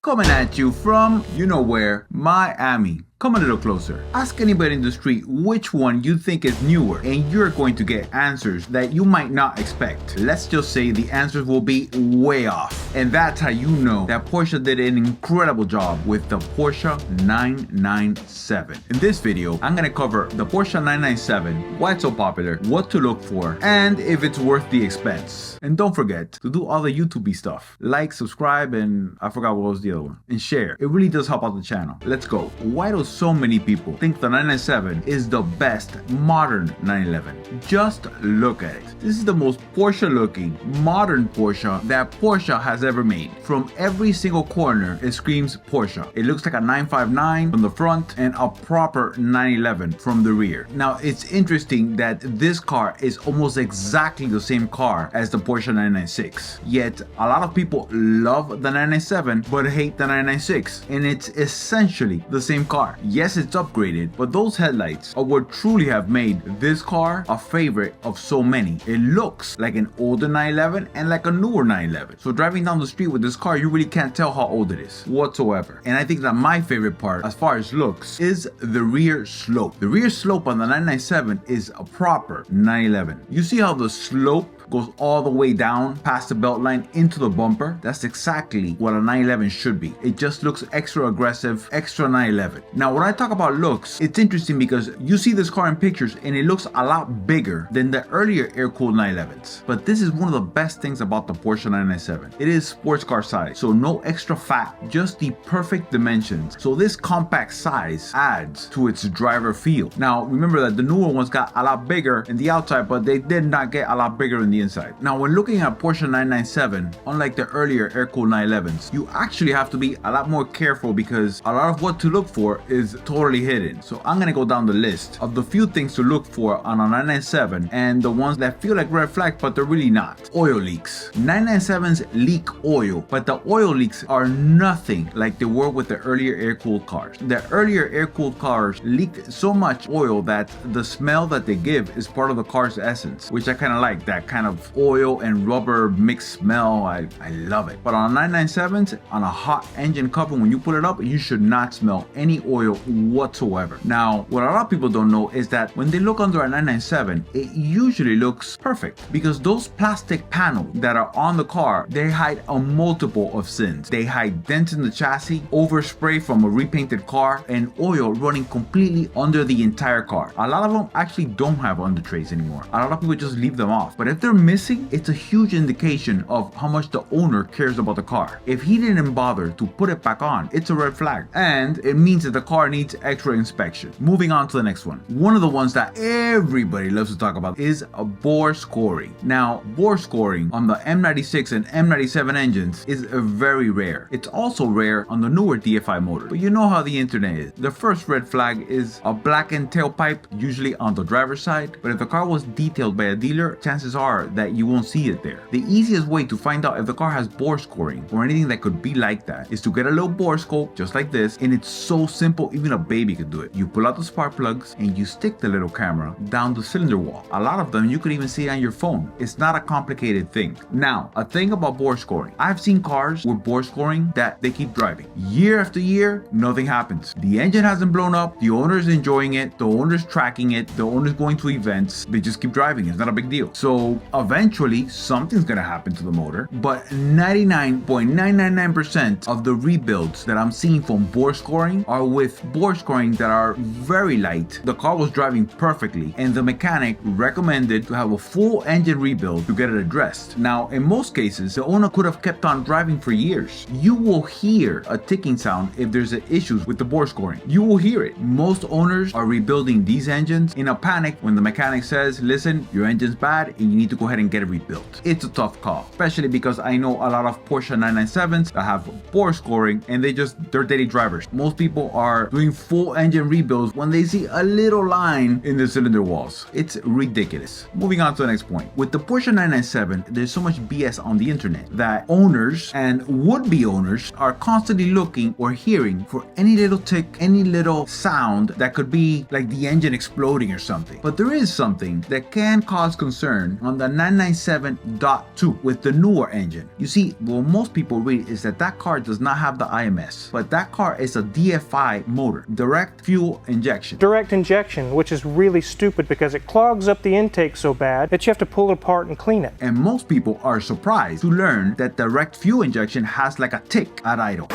Coming at you from you know where, Miami. Come a little closer. Ask anybody in the street which one you think is newer, and you're going to get answers that you might not expect. Let's just say the answers will be way off. And that's how you know that Porsche did an incredible job with the Porsche 997. In this video, I'm gonna cover the Porsche 997, why it's so popular, what to look for, and if it's worth the expense. And don't forget to do all the YouTube stuff. Like, subscribe, and I forgot what was the other one. And share. It really does help out the channel. Let's go. Why do so many people think the 997 is the best modern 911? Just look at it. This is the most Porsche looking modern Porsche that Porsche has ever made. From every single corner, it screams Porsche. It looks like a 959 from the front and a proper 911 from the rear. Now, it's interesting that this car is almost exactly the same car as the Porsche 996. Yet, a lot of people love the 997 but hate the 996, and it's essentially the same car. Yes, it's upgraded, but those headlights are what truly have made this car a favorite of so many. It looks like an older 911 and like a newer 911. So driving down the street with this car, you really can't tell how old it is whatsoever. And I think that my favorite part, as far as looks, is the rear slope. The rear slope on the 997 is a proper 911. You see how the slope goes all the way down past the belt line into the bumper? That's exactly what a 911 should be. It just looks extra aggressive, extra 911. Now, when I talk about looks, it's interesting because you see this car in pictures and it looks a lot bigger than the earlier air-cooled 911s. But this is one of the best things about the Porsche 997. It is sports car size, so no extra fat, just the perfect dimensions. So this compact size adds to its driver feel. Now, remember that the newer ones got a lot bigger in the outside, but they did not get a lot bigger in the inside. Now, when looking at Porsche 997, unlike the earlier air-cooled 911s, you actually have to be a lot more careful because a lot of what to look for is totally hidden. So I'm gonna go down the list of the few things to look for on a 997 and the ones that feel like red flags, but they're really not. Oil leaks. 997s leak oil, but the oil leaks are nothing like they were with the earlier air-cooled cars. The earlier air-cooled cars leaked so much oil that the smell that they give is part of the car's essence, which I kind of like, that kind of oil and rubber mixed smell. I love it. But on 997s, on a hot engine cover, when you pull it up, you should not smell any oil whatsoever. Now, what a lot of people don't know is that when they look under a 997, it usually looks perfect because those plastic panels that are on the car, they hide a multiple of sins. They hide dents in the chassis, overspray from a repainted car, and oil running completely under the entire car. A lot of them actually don't have under trays anymore. A lot of people just leave them off. But if they're missing, it's a huge indication of how much the owner cares about the car. If he didn't bother to put it back on, it's a red flag, and it means that the car needs extra inspection. Moving on to the next one. One of the ones that everybody loves to talk about is a bore scoring. Now, bore scoring on the M96 and M97 engines is very rare. It's also rare on the newer DFI motors. But you know how the internet is. The first red flag is a blackened tailpipe, usually on the driver's side. But if the car was detailed by a dealer, chances are that you won't see it there. The easiest way to find out if the car has bore scoring or anything that could be like that is to get a little bore scope just like this, and it's so simple, even a baby could do it. You pull out the spark plugs and you stick the little camera down the cylinder wall. A lot of them you could even see it on your phone. It's not a complicated thing. Now, a thing about bore scoring. I've seen cars with bore scoring that they keep driving. Year after year, nothing happens. The engine hasn't blown up, the owner is enjoying it, the owner's tracking it, the owner's going to events, they just keep driving. It's not a big deal. So eventually something's gonna happen to the motor, but 99.999% of the rebuilds that I'm seeing from bore scoring are with bore scoring that are very light. The car was driving perfectly and the mechanic recommended to have a full engine rebuild to get it addressed. Now, in most cases, the owner could have kept on driving for years. You will hear a ticking sound if there's issues with the bore scoring. You will hear it. Most owners are rebuilding these engines in a panic when the mechanic says, listen, your engine's bad and you need to go ahead and get it rebuilt. It's a tough call, especially because I know a lot of Porsche 997s that have bore scoring and they're daily drivers. Most people are doing full engine rebuilds when they see a little line in the cylinder walls. It's ridiculous. Moving on to the next point. With the Porsche 997, there's so much BS on the internet that owners and would-be owners are constantly looking or hearing for any little tick, any little sound that could be like the engine exploding or something. But there is something that can cause concern on the 997.2 with the newer engine. You see, what most people read is that car does not have the IMS, but that car is a DFI motor, direct fuel injection. Direct injection, which is really stupid because it clogs up the intake so bad that you have to pull it apart and clean it. And most people are surprised to learn that direct fuel injection has like a tick at idle.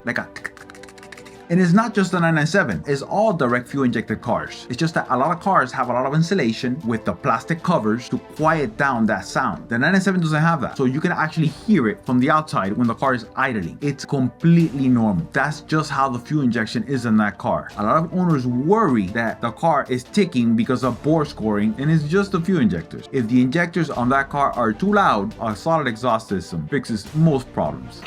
Like a tick. And it's not just the 997, it's all direct fuel injected cars. It's just that a lot of cars have a lot of insulation with the plastic covers to quiet down that sound. The 997 doesn't have that, so you can actually hear it from the outside when the car is idling. It's completely normal. That's just how the fuel injection is in that car. A lot of owners worry that the car is ticking because of bore scoring, and it's just the fuel injectors. If the injectors on that car are too loud, a solid exhaust system fixes most problems.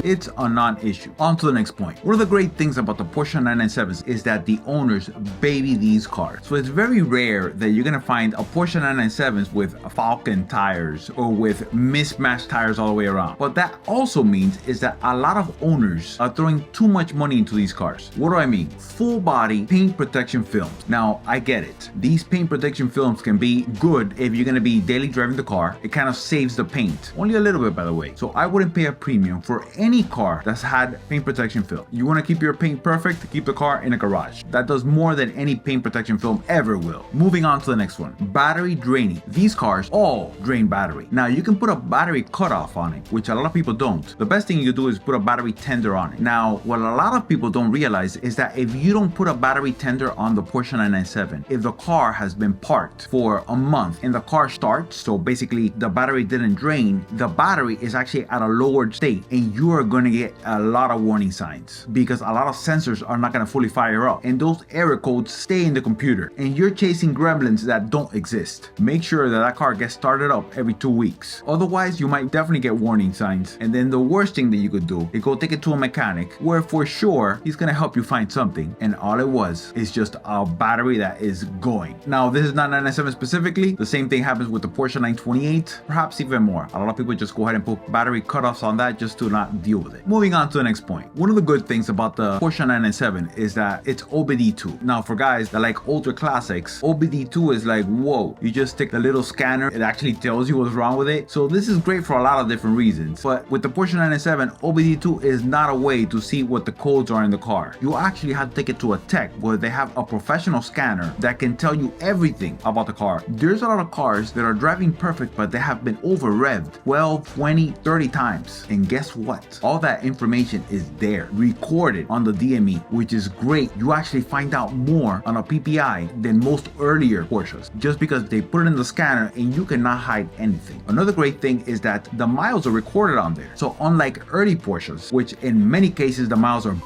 It's a non-issue. On to the next point. One of the great things about the Porsche 997s is that the owners baby these cars. So it's very rare that you're gonna find a Porsche 997s with Falcon tires or with mismatched tires all the way around. What that also means is that a lot of owners are throwing too much money into these cars. What do I mean? Full body paint protection films. Now, I get it. These paint protection films can be good if you're gonna be daily driving the car. It kind of saves the paint. Only a little bit, by the way. So I wouldn't pay a premium for any car that's had paint protection film. You want to keep your paint perfect, keep the car in a garage. That does more than any paint protection film ever will. Moving on to the next one. Battery draining. These cars all drain battery. Now you can put a battery cutoff on it, which a lot of people don't. The best thing you do is put a battery tender on it. Now, what a lot of people don't realize is that if you don't put a battery tender on the Porsche 997, if the car has been parked for a month and the car starts, so basically the battery didn't drain, the battery is actually at a lowered state and you are going to get a lot of warning signs because a lot of sensors are not going to fully fire up and those error codes stay in the computer and you're chasing gremlins that don't exist. Make sure that that car gets started up every 2 weeks. Otherwise, you might definitely get warning signs. And then the worst thing that you could do is go take it to a mechanic where for sure he's going to help you find something. And all it was is just a battery that is going. Now, this is not 997 specifically. The same thing happens with the Porsche 928, perhaps even more. A lot of people just go ahead and put battery cutoffs on that just to not deal with it. Moving on to the next point. One of the good things about the Porsche 997 is that it's OBD2. Now for guys that like ultra classics, OBD2 is like, whoa, you just stick the little scanner, it actually tells you what's wrong with it. So this is great for a lot of different reasons. But with the Porsche 997, OBD2 is not a way to see what the codes are in the car. You actually have to take it to a tech where they have a professional scanner that can tell you everything about the car. There's a lot of cars that are driving perfect, but they have been over revved 12, 20, 30 times. And guess what? All that information is there, recorded on the DME, which is great. You actually find out more on a PPI than most earlier Porsches, just because they put it in the scanner and you cannot hide anything. Another great thing is that the miles are recorded on there. So unlike early Porsches, which in many cases the miles are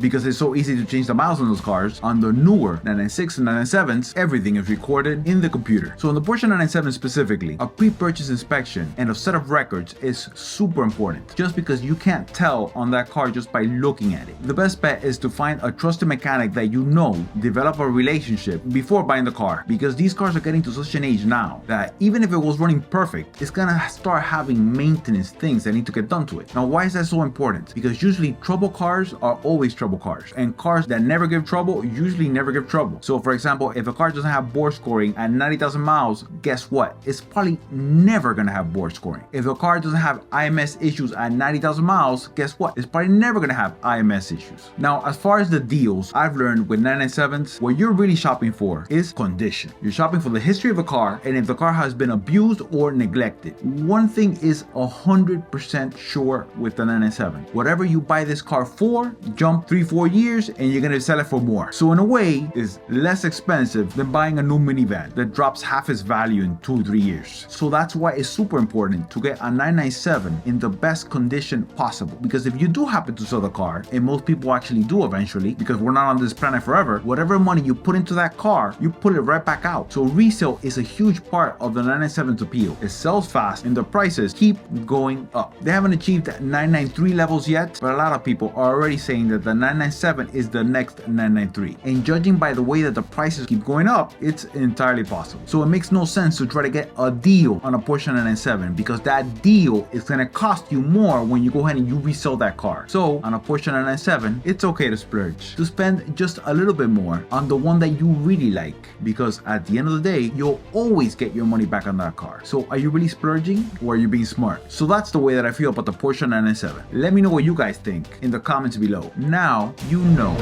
because it's so easy to change the miles on those cars, on the newer 996 and 997s, everything is recorded in the computer. So on the Porsche 997 specifically, a pre-purchase inspection and a set of records is super important, just because you can't tell on that car just by looking at it. The best bet is to find a trusted mechanic that you know, develop a relationship before buying the car, because these cars are getting to such an age now that even if it was running perfect, it's gonna start having maintenance things that need to get done to it. Now, why is that so important? Because usually trouble cars are always trouble cars, and cars that never give trouble usually never give trouble. So for example, if a car doesn't have bore scoring at 90,000 miles, guess what? It's probably never gonna have bore scoring. If a car doesn't have IMS issues at 90,000 miles, guess what? It's probably never gonna have IMS issues. Now, as far as the deals, I've learned with 997s, what you're really shopping for is condition. You're shopping for the history of a car and if the car has been abused or neglected. One thing is 100% sure with the 997. Whatever you buy this car for, jump 3-4 years and you're gonna sell it for more. So in a way, it's less expensive than buying a new minivan that drops half its value in 2-3 years. So that's why it's super important to get a 997 in the best condition possible. Because if you do happen to sell the car, and most people actually do eventually, because we're not on this planet forever, whatever money you put into that car, you put it right back out. So resale is a huge part of the 997's appeal. It sells fast and the prices keep going up. They haven't achieved 993 levels yet, but a lot of people are already saying that the 997 is the next 993. And judging by the way that the prices keep going up, it's entirely possible. So it makes no sense to try to get a deal on a Porsche 997 because that deal is going to cost you more when you go ahead and you resell that car. So on a Porsche 997, it's okay to splurge, to spend just a little bit more on the one that you really like, because at the end of the day, you'll always get your money back on that car. So are you really splurging, or are you being smart? So that's the way that I feel about the Porsche 997. Let me know what you guys think in the comments below. Now you know.